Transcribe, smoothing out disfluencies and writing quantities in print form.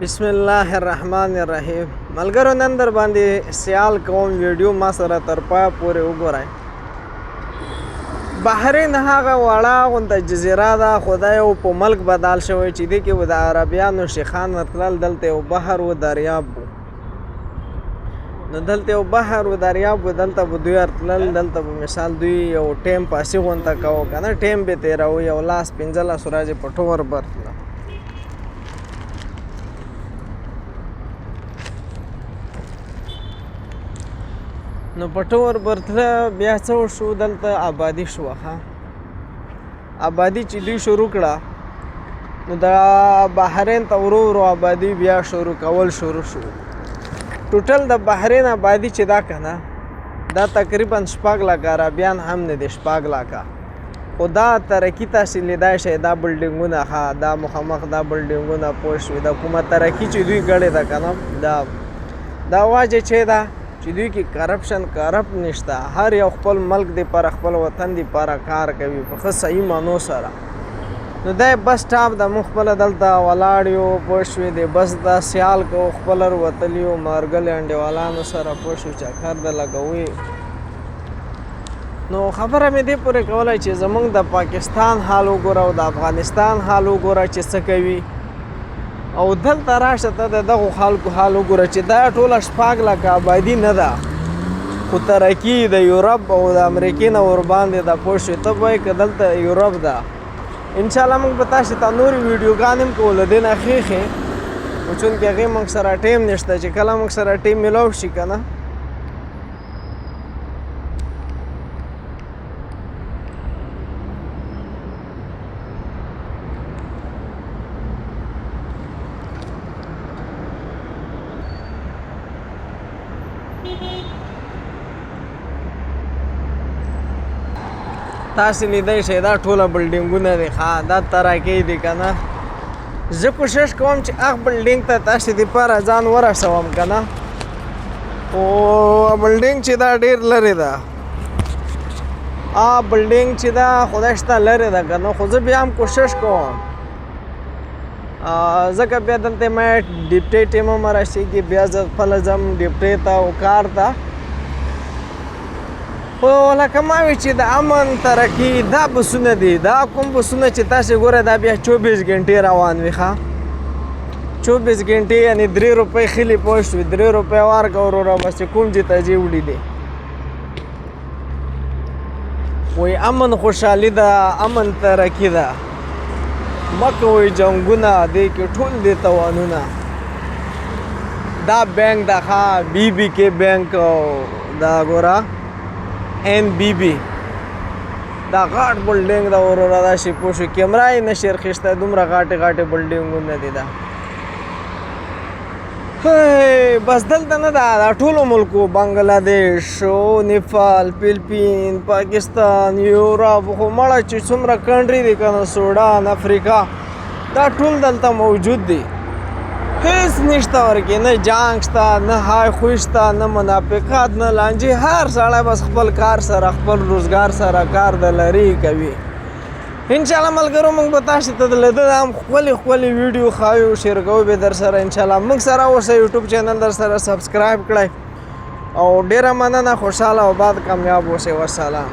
بسم الله الرحمن الرحیم. ملګرو نن در باندې سیال کوم ویډیو ما سره تر پای پورې وګورئ. بحرین هغه وړه غونډه جزیره ده، خدای او په ملک بدل شوی چې دې کې د عربیانو شیخان ورتلل، دلته یو بحر و دریاب و. نو دلته یو بحر و دریاب و، دلته به دوی ورتلل، دلته به مثال دوی یو ټیم پاسې غونډه کوو که نه، ټیم به تېروي، یو لاس 15 ورځې په ټور برتله. نو په ټور برتله بیا څه وشو، دلته آبادي شوه. آبادي چې دوی شروع کړه نو د بحرین ته ورو ورو آبادي بیا شروع کول شروع شو. ټوټل د بحرین آبادي چې دا که نه، دا تقریبا 6 لکه عربیان هم نه دي، 6 لکه. خو دا ترقي تاسې لیدای شئ، دا بلډینګونه ښه، دا مخامخ دا بلډینګونه پوه شوې، دا کومه ترقي چې دوی کړې ده که نه، دا وجه چې ده چې دوی کې کرپشن نشته. هر یو خپل ملک دی پر خپل وطن دی پر کار کوي په ښه صحیح معنو سره. نو دی بس ټاپ د موږ خپله دلته ولاړ یو، پوه شوې، د بس دا سیال کوو، خپله وتلي یو مارګلې انډیوالانو سره، پوه شو چکر د لګوي. نو خبره مې دې پورې کولی چې زموږ د پاکستان حال وګوره او د افغانستان حال وګوره چې څه کوي، او دلته راشه ته د دغو خلکو حال وګوره چې دا ټوله 6 لکه آبادي نه ده، خو ترقي د یورپ او د امریکې نه ورباندې ده، پوه شوې. ته به وایې که دلته یورپ ده. انشاءالله موږ به تاسې ته نورې ویډیوګانې هم کوو له دې نه ښې، خو چونکې هغې موږ سره ټیم نشته، چې کله موږ سره ټیم میلاو شي که نه. تاسې لیدای شئ دا ټوله بلډینګونه دي، دا ترقۍ دي که نه. زه کوشش کوم چې هغه بلډینګ ته تاسې دپاره ځان ورسوم که نه، خو بلډینګ چې دا ډېر لرې ده، بلډینګ چې دا خدای شته لرې ده که نه، خو زه بیا هم کوشش کوم، ځکه بیا دلته ما ډیپټي ټیم هم رسېږي، بیا زه خپله ځم ډیپټي ته او کار ته. خو لکه ما وی چې د امن ترقي دا بسونه دي، دا کوم بسونه چې تاسې ګوره دا بیا 24 ګنټې روان وي. 24 ګنټې یعنې 3 روپۍ خلي، پوه شوې، 3 روپۍ ورکړه وروره، بس کوم چې ته ځې وړي دي. وایي امن خوشحالي ده، امن ترقي ده، مه کوئ جنګونه، دې کې ټول دي توانونه. دا بینک ده BBK بینک، دا ګوره NBB، دا غاټ بلډینګ ده وروره، دا شي پوه شو، کیمرا یې نشي اخیستی، دومره غاټې بلډینګونه دي. دا بس دلته نه ده، دا ټولو ملکو، بنګلادیش او نیپال، فلپین، پاکستان، یورپ، خو مړه چې څومره کنټري دي که نه، سودان، افریقا، دا ټول دلته موجود دي. هیڅ نشته ورکې، نه جنګ شته، نه های خوی شته، نه منافقت، نه لانجې. هر سړی بس خپل کار سره، خپل روزګار سره کار د لري کوي. انشاءالله ملګرو موږ به تاسې ته د ده هم ښکلې ویډیو ښایو، شیر کوو به در سره. انشاءالله موږ سره اوسئ، یوټیوب چینل در سره سبسکرایب کړئ، او ډېره مننه. خوشحاله او باد کامیاب اوسئ. والسلام.